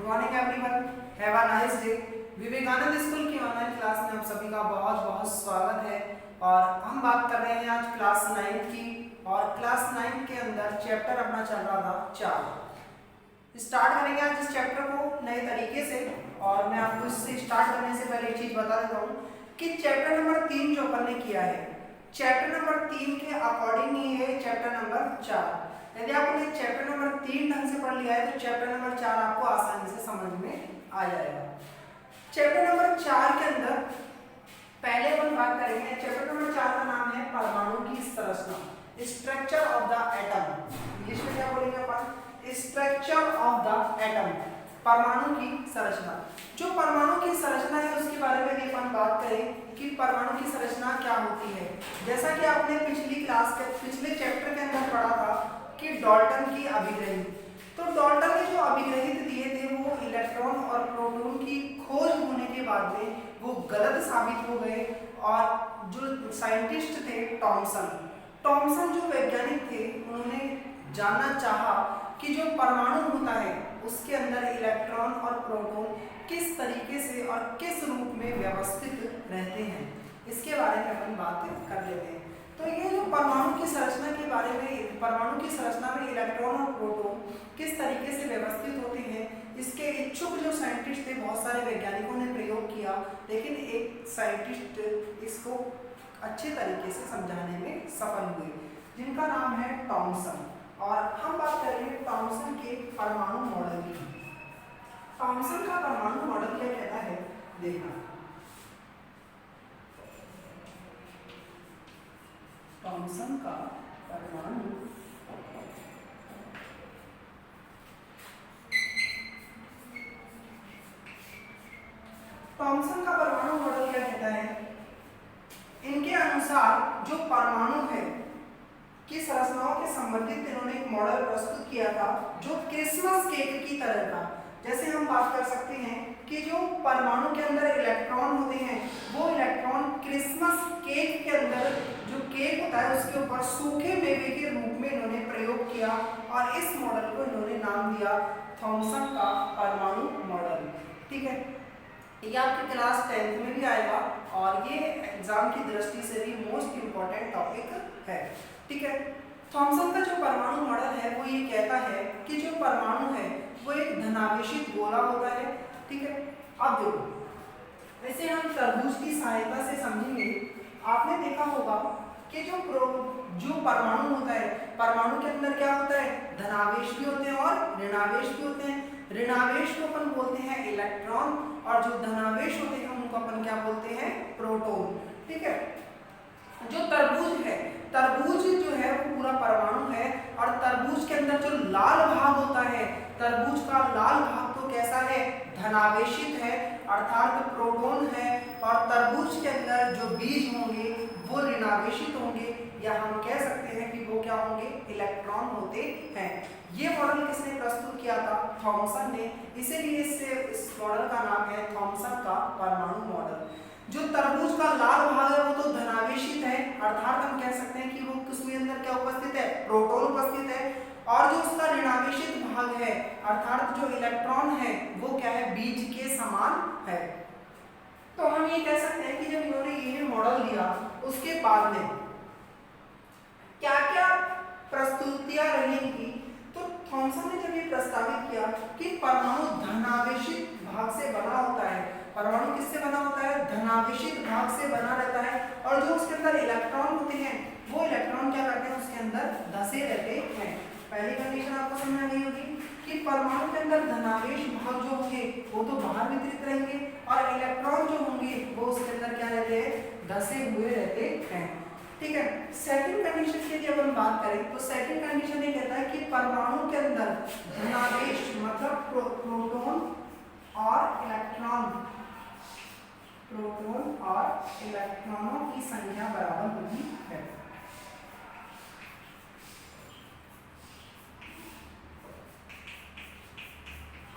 Morning everyone, have a nice day. Vivekananda school की online class में आप सभी का बहुत बहुत स्वागत है। और हम बात कर रहे हैं आज क्लास 9 की। और क्लास 9 के अंदर चैप्टर अपना चल रहा था 4। स्टार्ट करेंगे आज इस चैप्टर को नए तरीके से। और मैं आपको इससे स्टार्ट करने से पहले एक चीज बता देता हूँ कि चैप्टर नंबर 3 जो अपन ने किया है, चैप्टर नंबर 3 के अकॉर्डिंग ही है चैप्टर नंबर 4। यदि आपने चैप्टर नंबर 3 ढंग से पढ़ लिया है तो चैप्टर नंबर 4 आपको आसानी से समझ में आ जाएगा। चैप्टर नंबर 4 के अंदर पहले अपन बात करेंगे, चैप्टर नंबर 4 का नाम है परमाणु की संरचना, structure of the atom. English में क्या बोलेंगे अपन? स्ट्रक्चर ऑफ द एटम, परमाणु की संरचना। जो परमाणु की संरचना है उसके बारे में भी अपन बात करें कि परमाणु की संरचना क्या होती है। जैसा कि आपने पिछली क्लास के पिछले चैप्टर के अंदर पढ़ा था कि डाल्टन की अभिग्रही, तो डाल्टन ने जो अभिग्रहित दिए थे वो इलेक्ट्रॉन और प्रोटॉन की खोज होने के बाद में वो गलत साबित हो गए। और जो साइंटिस्ट थे टॉमसन जो वैज्ञानिक थे, उन्होंने जानना चाहा कि जो परमाणु होता है उसके अंदर इलेक्ट्रॉन और प्रोटॉन किस तरीके से और किस रूप में व्यवस्थित रहते हैं, इसके बारे में अपन बात कर लेते हैं। तो ये जो परमाणु की संरचना के बारे में, परमाणु की संरचना में इलेक्ट्रॉन और प्रोटॉन किस तरीके से व्यवस्थित होते हैं, इसके इच्छुक जो साइंटिस्ट थे, बहुत सारे वैज्ञानिकों ने प्रयोग किया, लेकिन एक साइंटिस्ट इसको अच्छे तरीके से समझाने में सफल हुए, जिनका नाम है टॉमसन। और हम बात करेंगे टॉमसन के परमाणु मॉडल की। टॉमसन का परमाणु मॉडल क्या कहता है, देखना। टॉमसन का परमाणु मॉडल क्या कहता है? इनके अनुसार जो परमाणु है की संरचनाओं के संबंधित इन्होंने एक मॉडल प्रस्तुत किया था जो क्रिसमस केक की तरह था। जैसे हम बात कर सकते हैं कि जो परमाणु के अंदर इलेक्ट्रॉन होते हैं, वो इलेक्ट्रॉन क्रिसमस केक के अंदर जो केक होता है उसके ऊपर सूखे मेवे के रूप में इन्होंने प्रयोग किया। और इस मॉडल को इन्होंने नाम दिया थॉमसन का परमाणु मॉडल। ठीक है, ये आपके क्लास 10th में भी आएगा और ये एग्जाम की दृष्टि से भी मोस्ट इंपॉर्टेंट टॉपिक है। ठीक है, थॉमसन का जो परमाणु मॉडल है वो ये कहता है कि जो परमाणु है वो एक धनावेशित गोला होता है। ठीक है, अब देखो वैसे हम तरबूज की सहायता से समझेंगे। आपने देखा होगा कि जो परमाणु होता है, परमाणु के अंदर क्या होता है? धनावेश भी होते हैं और ऋणावेश भी होते हैं। ऋणावेश को अपन बोलते हैं इलेक्ट्रॉन और जो धनावेश होते हैं उनको अपन क्या बोलते हैं? प्रोटॉन। ठीक है, जो तरबूज है, तरबूज जो है वो पूरा परमाणु है। और तरबूज के अंदर जो लाल भाग होता है, तरबूज का लाल भाग तो कैसा है? धनावेशित है, अर्थात प्रोटॉन है। और तरबूज के अंदर जो बीज होंगे वो ऋणावेशित होंगे, या हम कह सकते हैं कि वो क्या होंगे? इलेक्ट्रॉन होते हैं। ये मॉडल किसने प्रस्तुत किया था? थॉमसन ने। इसीलिए इस मॉडल का नाम है थॉमसन का परमाणु मॉडल। जो तरबूज का लाल भाग है वो तो धनावेशित है, अर्थात हम कह सकते हैं कि वो किसके अंदर क्या उपस्थित है? प्रोटॉन उपस्थित है। और जो उसका ऋणावेशित भाग है, अर्थात जो इलेक्ट्रॉन है, वो क्या है? बीज के समान है। तो हम ये कह सकते हैं कि जब इन्होंने ये मॉडल दिया उसके बाद में क्या क्या प्रस्तुतियां रही इनकी, तो थॉमसन ने जब ये प्रस्तावित किया कि परमाणु धनावेशित भाग से बना होता है। परमाणु किससे बना होता है? धनावेशित भाग से बना रहता है। और जो उसके अंदर इलेक्ट्रॉन होते हैं वो इलेक्ट्रॉन क्या करते हैं? उसके अंदर धसे रहते हैं। पहली कंडीशन आपको समझ आ गई होगी कि परमाणु के अंदर धनावेश भाग जो होंगे वो तो बाहर वितरित रहेंगे और इलेक्ट्रॉन जो होंगे वो उसके अंदर क्या रहते हैं? धसे हुए रहते हैं। ठीक है, सेकंड कंडीशन की यदि अपन बात करें तो सेकंड कंडीशन ये कहता है कि परमाणु के अंदर धनावेश मतलब प्रोटॉन और इलेक्ट्रॉनों की संख्या बराबर होती है।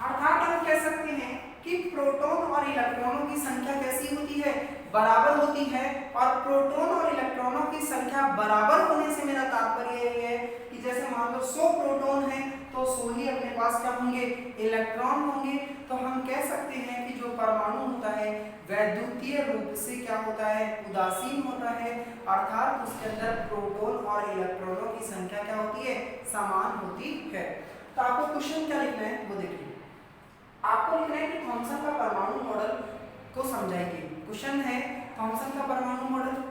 अर्थात हम कह सकते हैं कि प्रोटॉन और इलेक्ट्रॉनों की संख्या कैसी होती है? बराबर होती है। और प्रोटॉन और इलेक्ट्रॉनों की संख्या बराबर होने से मेरा तात्पर्य यह है कि कि जैसे मान लो 100 प्रोटॉन है तो 100 ही अपने पास क्या होंगे, इलेक्ट्रॉन होंगे। तो हम कह सकते हैं कि जो परमाणु होता है वैद्युतीय रूप से क्या होता है, उदासीन होता है, अर्थात उसके अंदर प्रोटॉन और इलेक्ट्रॉनों की संख्या क्या होती है, समान होती है। तो आपको क्वेश्चन क्या लिखना है वो देखिए, आपको लिखना है कि थॉमसन का परमाणु मॉडल को समझाइए। क्वेश्चन है थॉमसन का परमाणु मॉडल,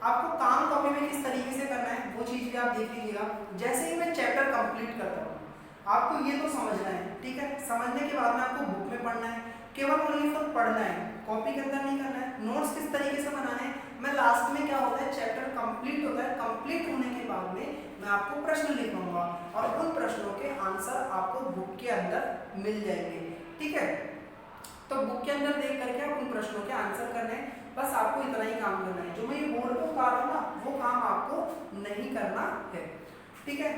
आपको काम कॉपी में किस तरीके से करना है वो चीज भी आप देख लीजिएगा। जैसे ही मैं चैप्टर कंप्लीट करता हूँ आपको ये तो समझना है, ठीक है। समझने के बाद में आपको बुक में पढ़ना है, केवल ओनली फॉर पढ़ना है, कॉपी के अंदर नहीं करना है। नोट्स किस तरीके से बनाने हैं, मैं लास्ट में क्या होता है चैप्टर कंप्लीट होता है, कंप्लीट होने के बाद में मैं आपको प्रश्न लिखूंगा और उन प्रश्नों के आंसर आपको बुक के अंदर मिल जाएंगे, ठीक है। तो बुक के अंदर देख करके आप उन प्रश्नों के आंसर करने हैं, बस आपको इतना ही काम करना है। जो मैं ये बोर्ड पे उतार रहा हूँ ना वो काम आपको नहीं करना है, ठीक है।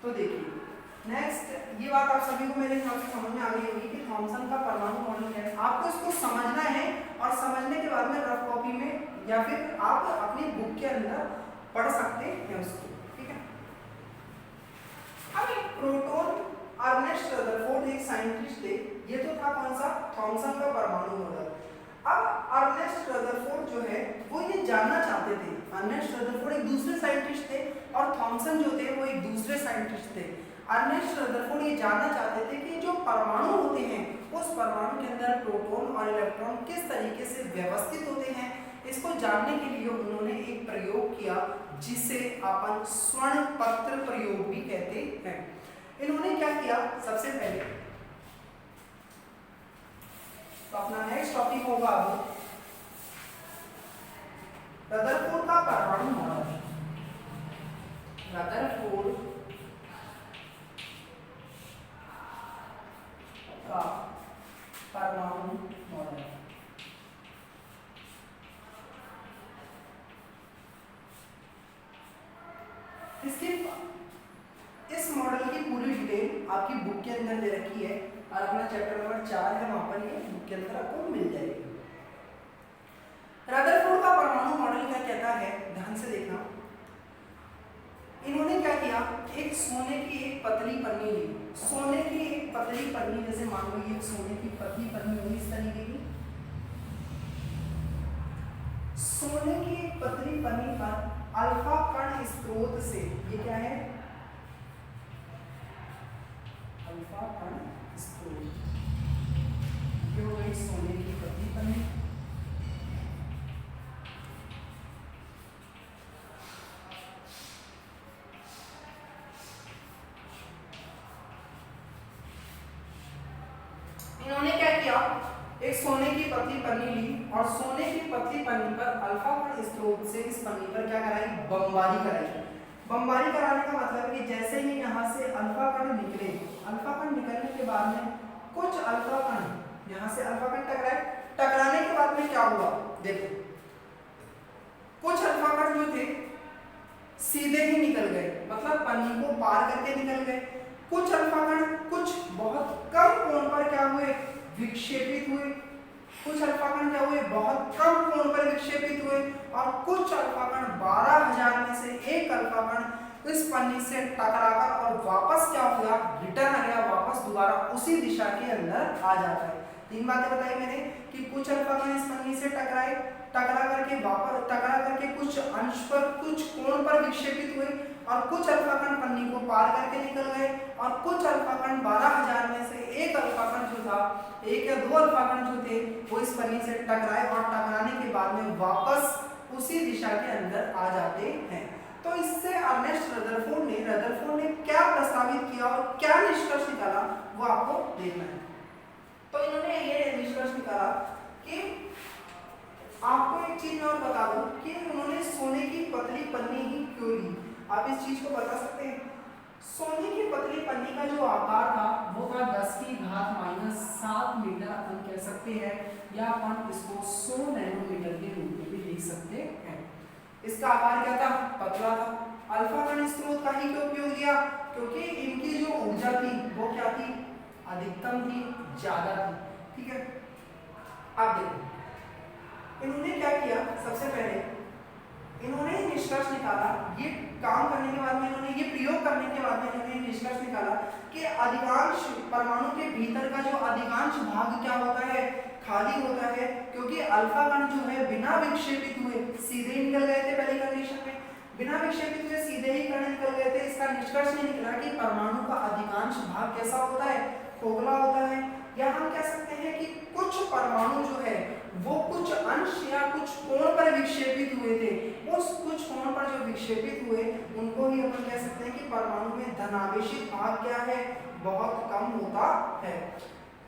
तो देखिए नेक्स्ट ये बात आप सभी को मेरे हिसाब से समझ में आ गई होगी कि थॉमसन का परमाणु मॉडल क्या है। आपको इसको समझना है और समझने के बाद में रफ कॉपी में या फिर आप अपनी बुक के अंदर पढ़ सकते हैं उसको, ठीक है। अब प्रोटॉन अर्नेस्ट रदरफोर्ड एक साइंटिस्ट थे, ये तो था कौन सा, थॉमसन का परमाणु मॉडल। अब अर्नेस्ट रदरफोर्ड जो है वो ये जानना चाहते थे, अर्नेस्ट रदरफोर्ड एक दूसरे साइंटिस्ट थे और थॉमसन जो थे वो एक दूसरे साइंटिस्ट थे। अर्नेस्ट रदरफोर्ड ये जानना चाहते थे कि जो परमाणु होते हैं उस परमाणु के अंदर प्रोटॉन और इलेक्ट्रॉन किस तरीके से व्यवस्थित होते हैं। इसको जानने के लिए उन्होंने एक प्रयोग किया जिसे अपन स्वर्ण पत्र प्रयोग भी कहते हैं। इन्होंने क्या किया, सबसे पहले तो अपना नेक्स्ट टॉपिक होगा अब रदरफोर्ड का परमाणु मॉडल। रदरफोर्ड का परमाणु मॉडल, इसके इस मॉडल की पूरी डिटेल आपकी बुक के अंदर दे रखी है और अपना चैप्टर नंबर 4 है, वहां पर ये बुक के अंदर आपको मिल जाएगी। रदरफोर्ड का परमाणु मॉडल क्या कहता है, ध्यान से देखना। इन्होंने क्या किया, एक सोने की एक पतली पन्नी ली, सोने की एक पतली पन्नी, जैसे मान लो ये सोने की पतली पन्नी होगी इस तरीके की, सोने की एक पतली पन्नी पर अल्फा कण स्रोत से, ये क्या है, अल्फा कण स्रोत, ये हो गई सोने की पतली पन्नी। इन्होंने क्या किया, एक सोने की पतली पन्नी ली और सोने की पतली पन्नी पर अल्फा कण स्रोत से इस पन्नी पर क्या कराई, बमबारी कराई। बमबारी कराने का मतलब है कि जैसे ही यहाँ से अल्फा कण निकले, अल्फा कण निकलने के बाद में कुछ अल्फा कण यहाँ से अल्फा कण टकराए, टकराने के बाद में क्या हुआ, देखो कुछ अल्फा कण जो थे सीधे ही निकल गए, मतलब पन्नी को पार करके निकल गए। कुछ अल्फा कण कुछ बहुत कम कोण पर क्या हुए, विक्षेपित हुए। कुछ अल्फा कण क्या हुए, बहुत कम कोण पर विक्षेपित हुए और कुछ अल्फा कण 12,000 में से एक अल्फा कण इस पन्नी से टकराकर और वापस क्या हुआ, रिटर्न आ गया, वापस दोबारा उसी दिशा के अंदर आ जाता है। तीन बातें बताई मैंने कि कुछ अल्फा कण इस पन्नी से टकराए, टकरा करके कुछ अंश पर कुछ कोण पर विक्षेपित हुए और कुछ अल्फा कण पन्नी को पार करके निकल गए और कुछ अल्फा कण 12,000 में से एक अल्फा कण जो था, एक या दो अल्फा कण जो थे वो इस पन्नी से टकराए और टकराने के बाद में वापस उसी दिशा के अंदर आ जाते हैं। तो इससे अर्नेस्ट रदरफोर्ड ने क्या प्रस्तावित किया और क्या निष्कर्ष निकाला वो आपको देखना है। तो इन्होंने ये निष्कर्ष निकाला कि आपको एक चीज और बता दूं कि उन्होंने सोने की पतली पन्नी ही क्यों ली, आप इस चीज को बता सकते हैं। सोने की पतली पन्नी का जो आकार था वो था 10⁻⁷ मीटर अपन कह सकते हैं, या अपन इसको 100 नैनोमीटर के रूप में भी लिख सकते हैं। इसका आकार क्या था, पतला था। अल्फा कण स्रोत का ही क्यों उपयोग किया, क्योंकि इनकी जो ऊर्जा थी वो क्या थी, अधिकतम थी, ज्यादा थी, ठीक है। अब देखो इन्होंने क्या किया, सबसे पहले इन्होंने निष्कर्ष निकाला, ये काम करने के बाद में इन्होंने ये प्रयोग करने के बाद में इन्होंने निष्कर्ष निकाला कि अधिकांश परमाणु के भीतर का जो अधिकांश भाग क्या होता है, खाली होता है, क्योंकि अल्फा कण जो है बिना विक्षेपित हुए सीधे ही निकल गए थे पहली कंडीशन में, बिना विक्षेपित हुए सीधे ही कण निकल गए थे। इसका निष्कर्ष ये निकला कि परमाणु का अधिकांश भाग कैसा होता है, खोखला होता है। या हम कह सकते हैं कि कुछ परमाणु जो है वो कुछ अंश या कुछ कोण पर विक्षेपित हुए थे, उस कुछ कोण पर जो विक्षेपित हुए उनको ही अपन कह सकते हैं कि परमाणु में धनावेशित भाग क्या है, बहुत कम होता है।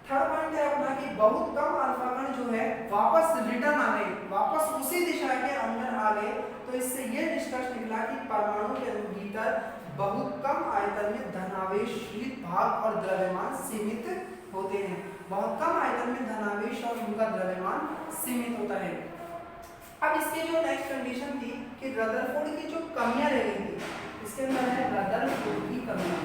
थर्ड पॉइंट है अपना कि बहुत कम अल्फा कण जो है वापस रिटर्न आ गए, वापस उसी दिशा के अंदर आ गए। तो इससे यह निष्कर्ष निकला कि परमाणु के भीतर बहुत कम आयतन में धनावेशित भाग और द्रव्यमान सीमित होते हैं। बहुत कम आयतन में धनावेश और उनका द्रव्यमान सीमित होता है। अब इसके जो नेक्स्ट कंडीशन थी कि रदरफोर्ड की जो कमियां रह गई थी, इसके अंदर है रदरफोर्ड की कमियां।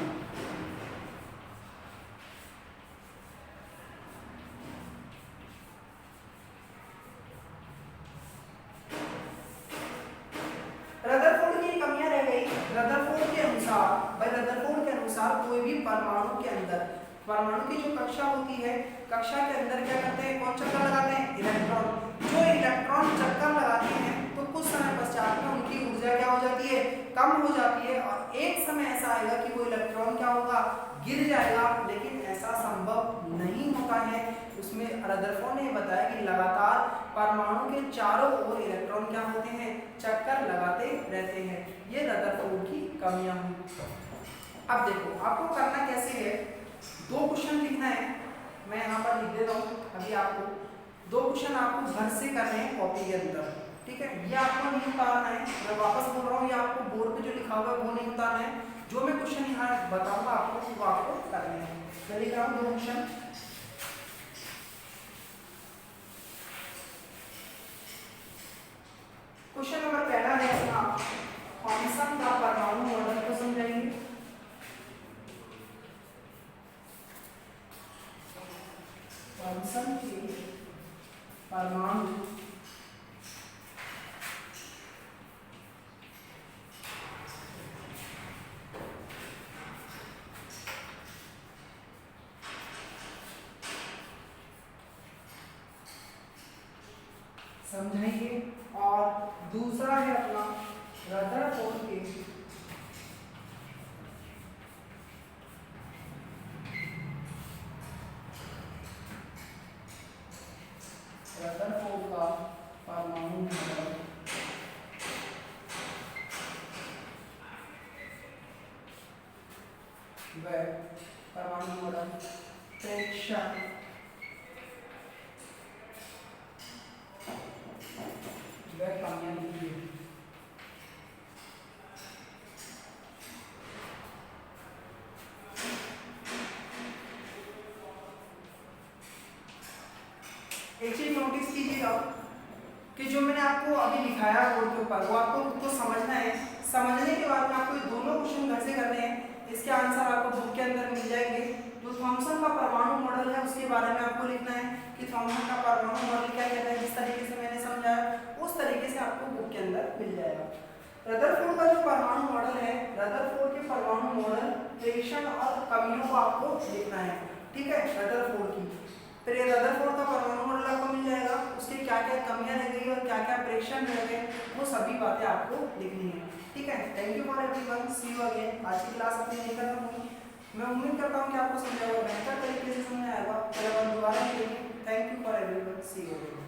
रदरफोर्ड की कमियां रह गई। रदरफोर्ड के अनुसार, भाई रदरफोर्ड के अनुसार कोई भी परमाणु के अंदर, परमाणु की जो कक्षा होती है, कक्षा के अंदर क्या करते हैं, कौन चक्कर लगाते हैं, इलेक्ट्रॉन। जो इलेक्ट्रॉन चक्कर लगाते हैं तो कुछ समय पश्चात में उनकी ऊर्जा क्या हो जाती है, कम हो जाती है, और एक समय ऐसा आएगा कि वो इलेक्ट्रॉन क्या होगा, गिर जाएगा। लेकिन ऐसा संभव नहीं होता है। उसमें रदरफोर्ड ने बताया कि लगातार परमाणु के चारों ओर इलेक्ट्रॉन क्या होते हैं, चक्कर लगाते रहते हैं। ये रदरफोर्ड की कमियां हुई। अब देखो आपको करना कैसे है, दो क्वेश्चन लिखना है, मैं यहाँ पर लिख देता हूँ अभी आपको। दो क्वेश्चन आपको घर से करने हैं कॉपी के अंदर, ठीक है। ये आपको नहीं उतारना है, मैं वापस बोल रहा हूँ, ये आपको बोर्ड पे जो लिखा हुआ है वो नहीं उतारना है। जो मैं क्वेश्चन यहाँ बताऊंगा आपको वो आपको करने हैं। मैं लिख रहा हूँ दो क्वेश्चन। क्वेश्चन नंबर पहला है इसका, थॉमसन का परमाणु मॉडल को समझाएंगे। थॉमसन के परमाणु समझाइए। और दूसरा है अपना रदरफोर्ड के रदरफोर्ड का परमाणु मॉडल व परमाणु मॉडल प्रेक्षण वह कमियां लिखिए। एक चीज नोटिस कीजिएगा कि जो मैंने आपको अभी लिखाया बोर्ड के ऊपर वो आपको खुद को समझना है। समझने के बाद में आपको ये दोनों क्वेश्चन घर से करने हैं। इसके आंसर आपको बुक के अंदर मिल जाएंगे। जो थॉमसन का परमाणु मॉडल है उसके बारे में आपको लिखना है कि थॉमसन का परमाणु मॉडल क्या कहता है। जिस तरीके से मैंने समझाया उस तरीके से आपको बुक के अंदर मिल जाएगा। रदरफोर्ड का जो परमाणु मॉडल है, रदरफोर्ड के परमाणु मॉडल प्रेक्षण और कमियों को आपको लिखना है, ठीक है। रदरफोर्ड की, फिर ये रदरफोर्ड का परमाणु मॉडल आपको मिल जाएगा, उसके क्या क्या कमियां रह गई और क्या क्या प्रेक्षण रह गए वो सभी बातें आपको लिखनी है, ठीक है। Thank you for everyone, see you again. आज की क्लास अपनी यहीं खत्म हुई। मैं उम्मीद करता हूँ कि आपको समझाया बेहतर तरीके से समझ आएगा। चलो दोबारा मिलेंगे। Thank you for everyone, see you again.